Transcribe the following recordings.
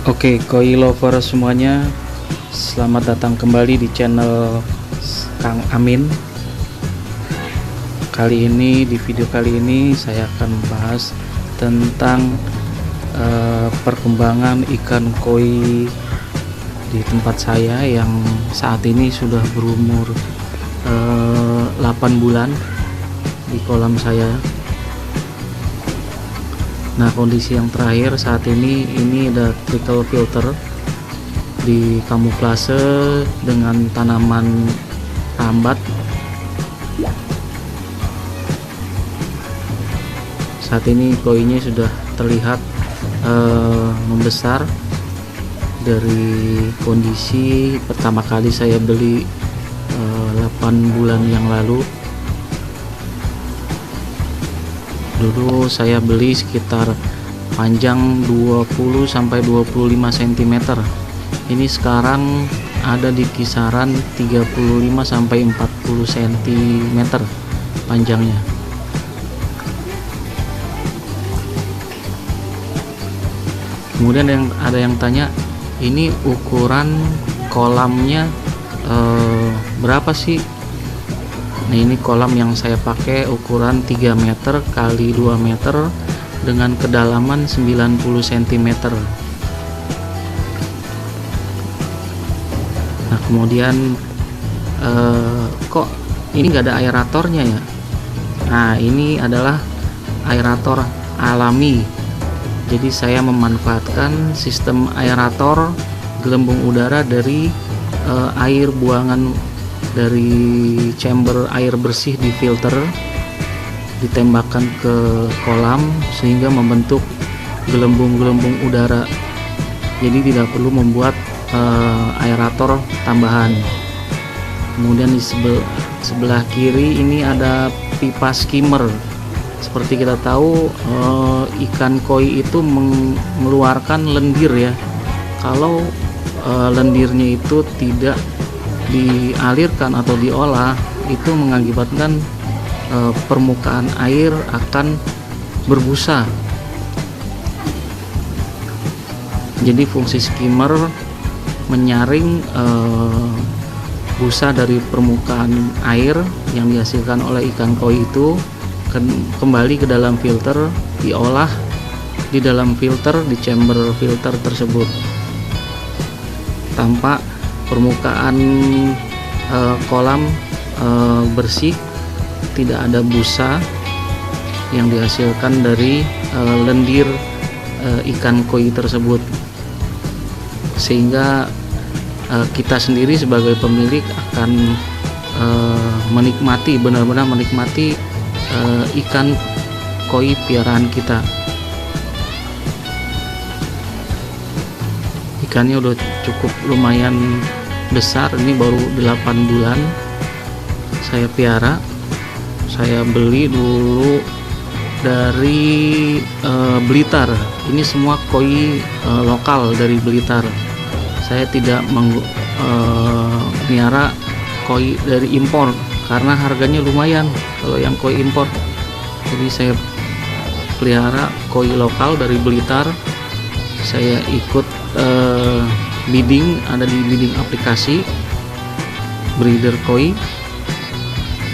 Oke, koi lover semuanya, selamat datang kembali di channel Kang Amin. Di video kali ini saya akan membahas tentang perkembangan ikan koi di tempat saya yang saat ini sudah berumur 8 bulan di kolam saya. Nah, kondisi yang terakhir saat ini ada trickle filter di kamuflase dengan tanaman rambat. Saat ini koinya sudah terlihat membesar dari kondisi pertama kali saya beli 8 bulan yang lalu. Dulu saya beli sekitar panjang 20-25 cm. Ini sekarang ada di kisaran 35-40 cm panjangnya. Kemudian ada yang tanya, ini ukuran kolamnya berapa sih? Nah, ini kolam yang saya pakai ukuran 3 meter kali 2 meter dengan kedalaman 90 cm. Nah, kemudian kok ini nggak ada aeratornya ya? Nah, ini adalah aerator alami. Jadi saya memanfaatkan sistem aerator gelembung udara dari air buangan dari chamber air bersih di filter, ditembakkan ke kolam sehingga membentuk gelembung-gelembung udara. Jadi tidak perlu membuat aerator tambahan. Kemudian di sebelah kiri ini ada pipa skimmer. Seperti kita tahu, ikan koi itu mengeluarkan lendir ya. Kalau lendirnya itu tidak dialirkan atau diolah, itu mengakibatkan permukaan air akan berbusa. Jadi fungsi skimmer menyaring busa dari permukaan air yang dihasilkan oleh ikan koi itu kembali ke dalam filter, diolah di dalam filter, di chamber filter tersebut. Tampak permukaan kolam bersih, tidak ada busa yang dihasilkan dari lendir ikan koi tersebut, sehingga kita sendiri sebagai pemilik akan menikmati, benar-benar menikmati ikan koi piaraan kita. Ikannya udah cukup lumayan besar, ini baru 8 bulan saya piara. Saya beli dulu dari Blitar. Ini semua koi lokal dari Blitar. Saya tidak miara koi dari impor karena harganya lumayan kalau yang koi impor. Jadi saya pelihara koi lokal dari Blitar. Saya ikut bidding, ada di bidding aplikasi breeder koi.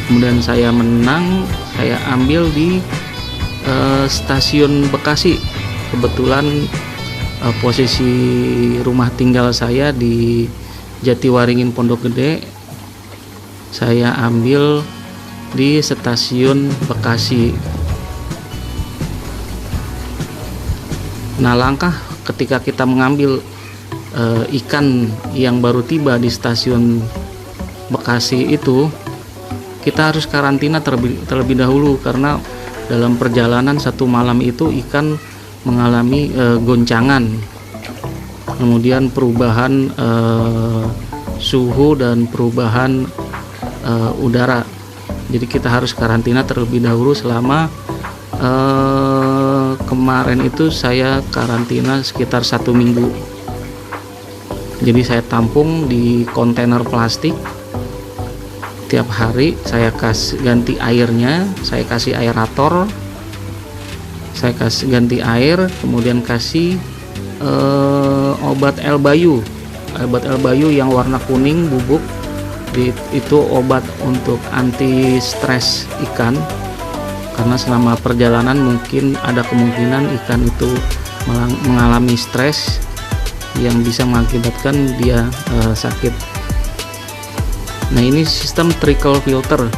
Kemudian saya menang, saya ambil di stasiun Bekasi. Kebetulan posisi rumah tinggal saya di Jatiwaringin Pondok Gede. Saya ambil di stasiun Bekasi. Nah, langkah ketika kita mengambil ikan yang baru tiba di stasiun Bekasi itu, kita harus karantina terlebih dahulu, karena dalam perjalanan 1 malam itu ikan mengalami goncangan, kemudian perubahan suhu dan perubahan udara. Jadi kita harus karantina terlebih dahulu selama kemarin itu saya karantina sekitar 1 minggu. Jadi saya tampung di kontainer plastik. Tiap hari saya ganti airnya, saya kasih aerator, saya kasih ganti air, kemudian kasih obat Elbayu. Obat Elbayu yang warna kuning bubuk, itu obat untuk anti stres ikan, karena selama perjalanan mungkin ada kemungkinan ikan itu mengalami stres yang bisa mengakibatkan dia sakit. Nah, ini sistem trickle filter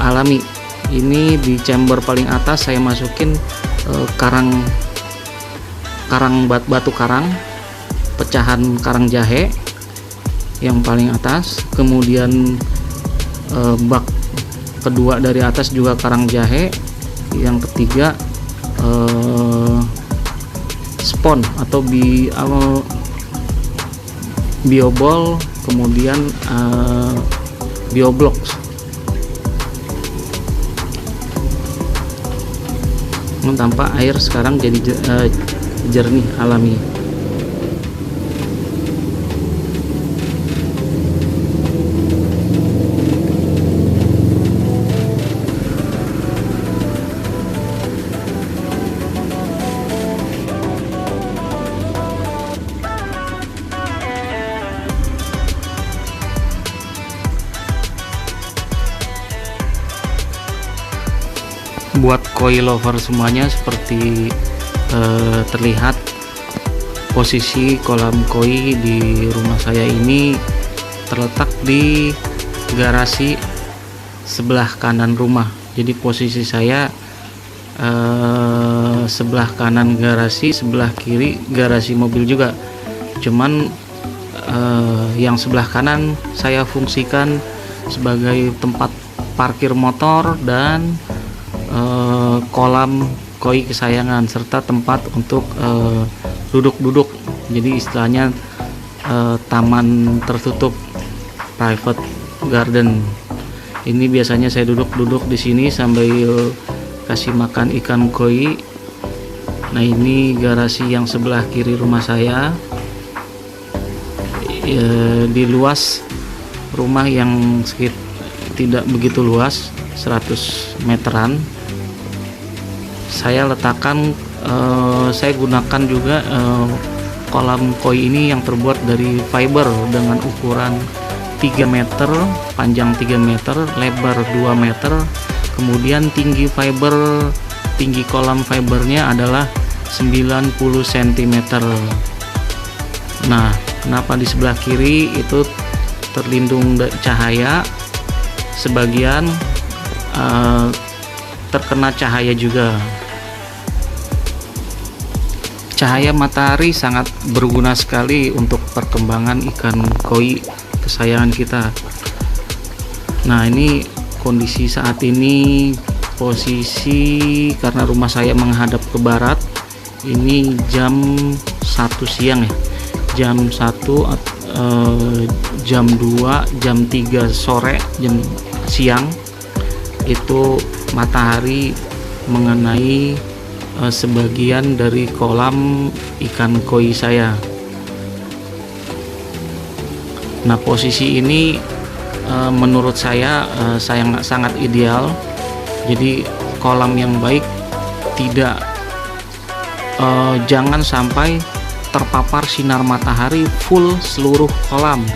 alami. Ini di chamber paling atas saya masukin batu karang, pecahan karang jahe yang paling atas, kemudian bak kedua dari atas juga karang jahe, yang ketiga spon atau biobol, kemudian bioblocks. Tampak air sekarang jadi jernih alami. Buat koi lover semuanya, seperti terlihat posisi kolam koi di rumah saya ini terletak di garasi sebelah kanan rumah. Jadi posisi saya sebelah kanan garasi, sebelah kiri garasi mobil juga. Cuman yang sebelah kanan saya fungsikan sebagai tempat parkir motor dan kolam koi kesayangan, serta tempat untuk duduk-duduk. Jadi istilahnya taman tertutup, private garden. Ini biasanya saya duduk-duduk di sini sambil kasih makan ikan koi. Nah, ini garasi yang sebelah kiri rumah saya. Di luas rumah yang tidak begitu luas, 100 meteran, saya letakkan, saya gunakan juga kolam koi ini yang terbuat dari fiber dengan ukuran 3 meter, panjang 3 meter, lebar 2 meter, kemudian tinggi kolam fibernya adalah 90 cm. Nah, kenapa di sebelah kiri itu terlindung cahaya, sebagian terkena cahaya juga. Cahaya matahari sangat berguna sekali untuk perkembangan ikan koi kesayangan kita. Nah, ini kondisi saat ini, posisi karena rumah saya menghadap ke barat, ini jam 1 siang ya, jam 1, jam 2, jam 3 sore, jam siang itu matahari mengenai sebagian dari kolam ikan koi saya. Nah, posisi ini menurut saya sangat ideal. Jadi kolam yang baik tidak jangan sampai terpapar sinar matahari full seluruh kolam.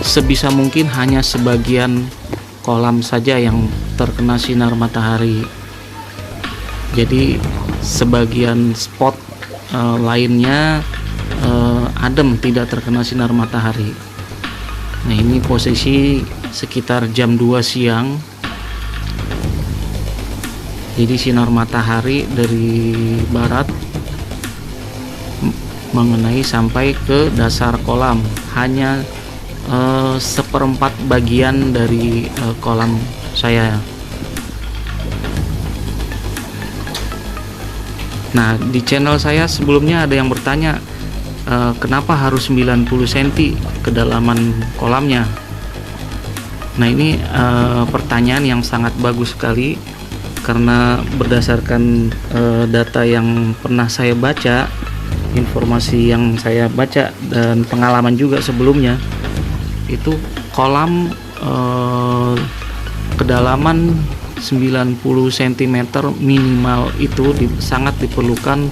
Sebisa mungkin hanya sebagian kolam saja yang terkena sinar matahari. Jadi sebagian spot lainnya adem, tidak terkena sinar matahari. Nah, ini posisi sekitar jam 2 siang. Jadi sinar matahari dari barat mengenai sampai ke dasar kolam, hanya 1/4 bagian dari kolam saya. Nah, di channel saya sebelumnya ada yang bertanya, kenapa harus 90 cm kedalaman kolamnya? Nah, ini pertanyaan yang sangat bagus sekali, karena berdasarkan data yang pernah saya baca, informasi yang saya baca, dan pengalaman juga sebelumnya, itu kolam kedalaman 90 cm minimal itu sangat diperlukan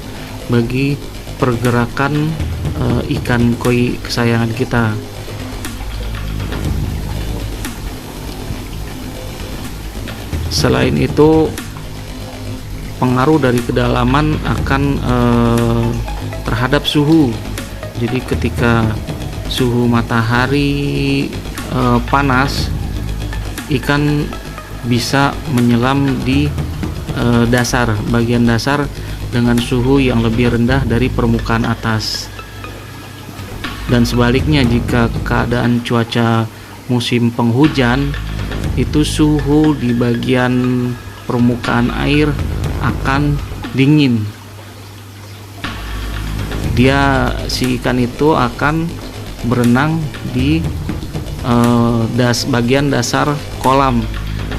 bagi pergerakan ikan koi kesayangan kita. Selain itu, pengaruh dari kedalaman akan terhadap suhu. Jadi ketika suhu matahari panas, ikan bisa menyelam di bagian dasar dengan suhu yang lebih rendah dari permukaan atas. Dan sebaliknya, jika keadaan cuaca musim penghujan, itu suhu di bagian permukaan air akan dingin. Si ikan itu akan berenang di bagian dasar kolam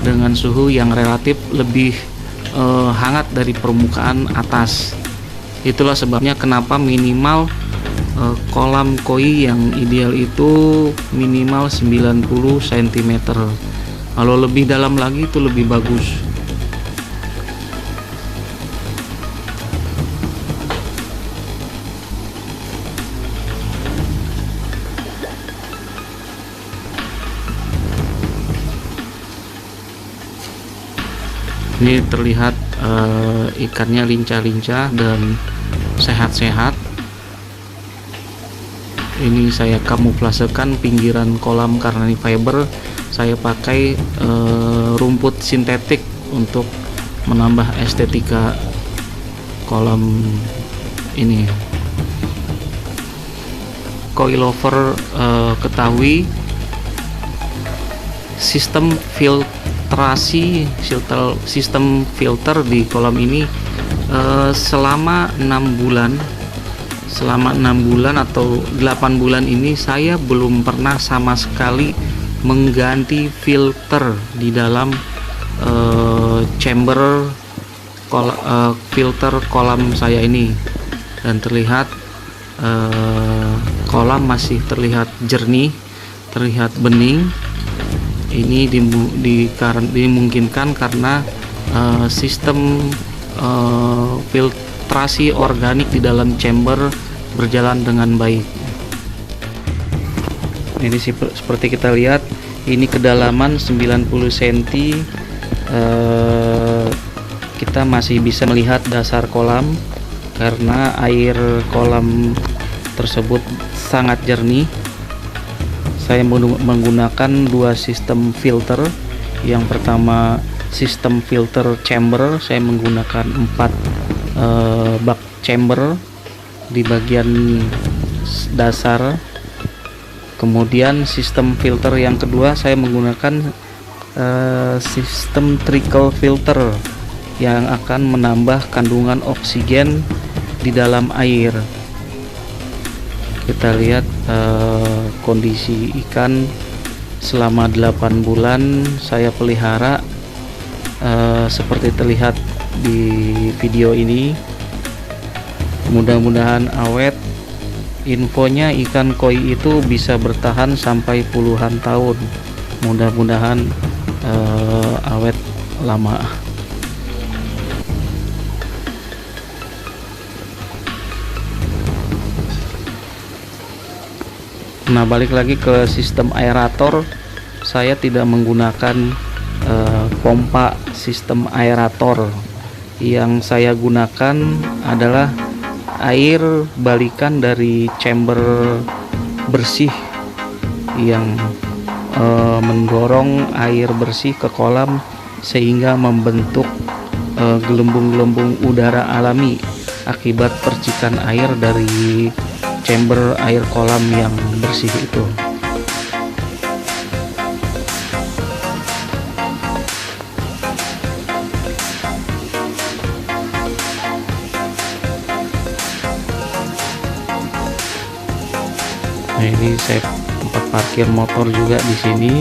dengan suhu yang relatif lebih hangat dari permukaan atas. Itulah sebabnya kenapa minimal kolam koi yang ideal itu minimal 90 cm. Kalau lebih dalam lagi itu lebih bagus. Ini terlihat ikannya lincah-lincah dan sehat-sehat. Ini saya kamuflasekan pinggiran kolam karena ini fiber. Saya pakai rumput sintetik untuk menambah estetika kolam ini. Koi lover ketahui sistem filter di kolam ini selama 6 bulan atau 8 bulan ini saya belum pernah sama sekali mengganti filter di dalam chamber filter kolam saya ini, dan terlihat kolam masih terlihat jernih, terlihat bening. Ini dimungkinkan karena sistem filtrasi organik di dalam chamber berjalan dengan baik. Ini seperti kita lihat, ini kedalaman 90 cm. Kita masih bisa melihat dasar kolam karena air kolam tersebut sangat jernih. Saya menggunakan 2 sistem filter. Yang pertama sistem filter chamber, saya menggunakan 4 bak chamber di bagian dasar. Kemudian sistem filter yang kedua, saya menggunakan sistem trickle filter yang akan menambah kandungan oksigen di dalam air. Kita lihat kondisi ikan selama 8 bulan saya pelihara seperti terlihat di video ini. Mudah-mudahan awet. Infonya ikan koi itu bisa bertahan sampai puluhan tahun. Mudah-mudahan awet lama. Nah, balik lagi ke sistem aerator. Saya tidak menggunakan pompa sistem aerator. Yang saya gunakan adalah air balikan dari chamber bersih yang mendorong air bersih ke kolam sehingga membentuk gelembung-gelembung udara alami akibat percikan air dari chamber air kolam yang bersih itu. Nah, ini saya tempat parkir motor juga di sini.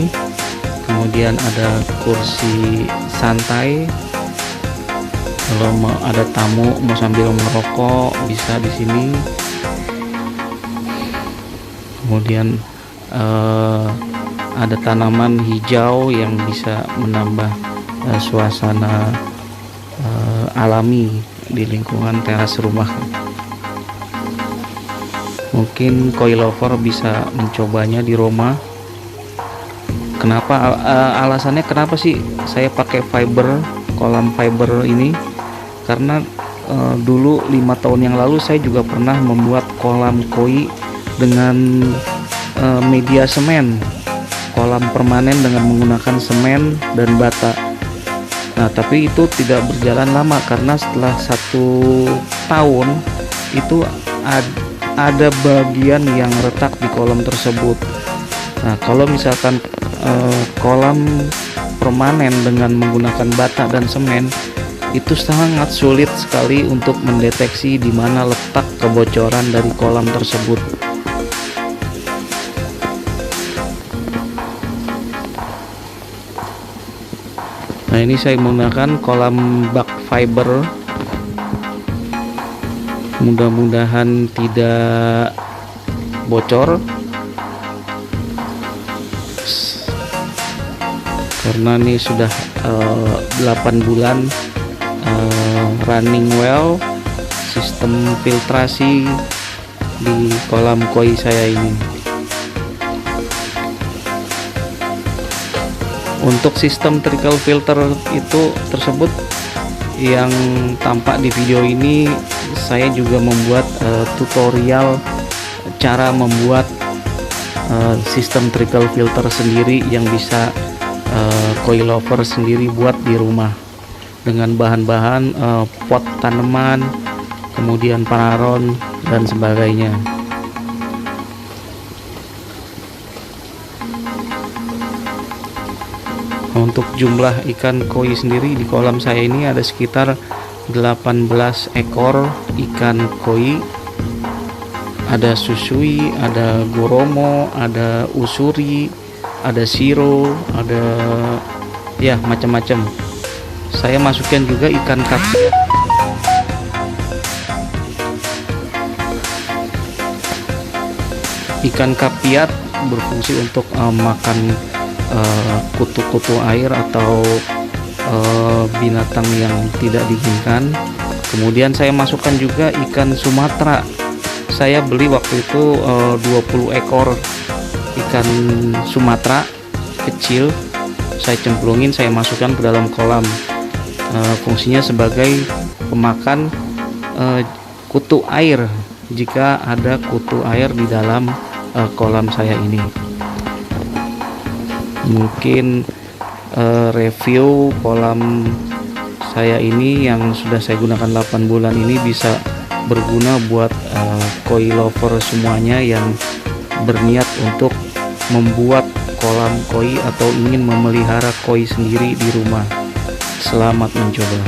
Kemudian ada kursi santai. Kalau mau ada tamu mau sambil merokok bisa di sini. Kemudian ada tanaman hijau yang bisa menambah suasana alami di lingkungan teras rumah. Mungkin koi lover bisa mencobanya di rumah. Kenapa alasannya kenapa sih saya pakai fiber, kolam fiber ini? Karena dulu 5 tahun yang lalu saya juga pernah membuat kolam koi dengan media semen, kolam permanen dengan menggunakan semen dan bata. Nah, tapi itu tidak berjalan lama karena setelah 1 tahun itu ada bagian yang retak di kolam tersebut. Nah, kalau misalkan kolam permanen dengan menggunakan bata dan semen, itu sangat sulit sekali untuk mendeteksi di mana letak kebocoran dari kolam tersebut. Nah, ini saya menggunakan kolam bak fiber. Mudah-mudahan tidak bocor, karena ini sudah 8 bulan running well sistem filtrasi di kolam koi saya ini. Untuk sistem trickle filter tersebut yang tampak di video ini, saya juga membuat tutorial cara membuat sistem trickle filter sendiri yang bisa koi lover sendiri buat di rumah dengan bahan-bahan pot tanaman, kemudian pararon dan sebagainya. Untuk jumlah ikan koi sendiri di kolam saya ini ada sekitar 18 ekor ikan koi. Ada susui, ada goromo, ada usuri, ada siro, ada ya macam-macam. Saya masukkan juga ikan kapiat. Ikan kapiat berfungsi untuk makan kutu-kutu air atau binatang yang tidak diinginkan. Kemudian saya masukkan juga ikan Sumatera. Saya beli waktu itu 20 ekor ikan Sumatera kecil. Saya cemplungin, saya masukkan ke dalam kolam. Fungsinya sebagai pemakan kutu air jika ada kutu air di dalam kolam saya ini. Mungkin review kolam saya ini yang sudah saya gunakan 8 bulan ini bisa berguna buat koi lover semuanya yang berniat untuk membuat kolam koi atau ingin memelihara koi sendiri di rumah. Selamat mencoba.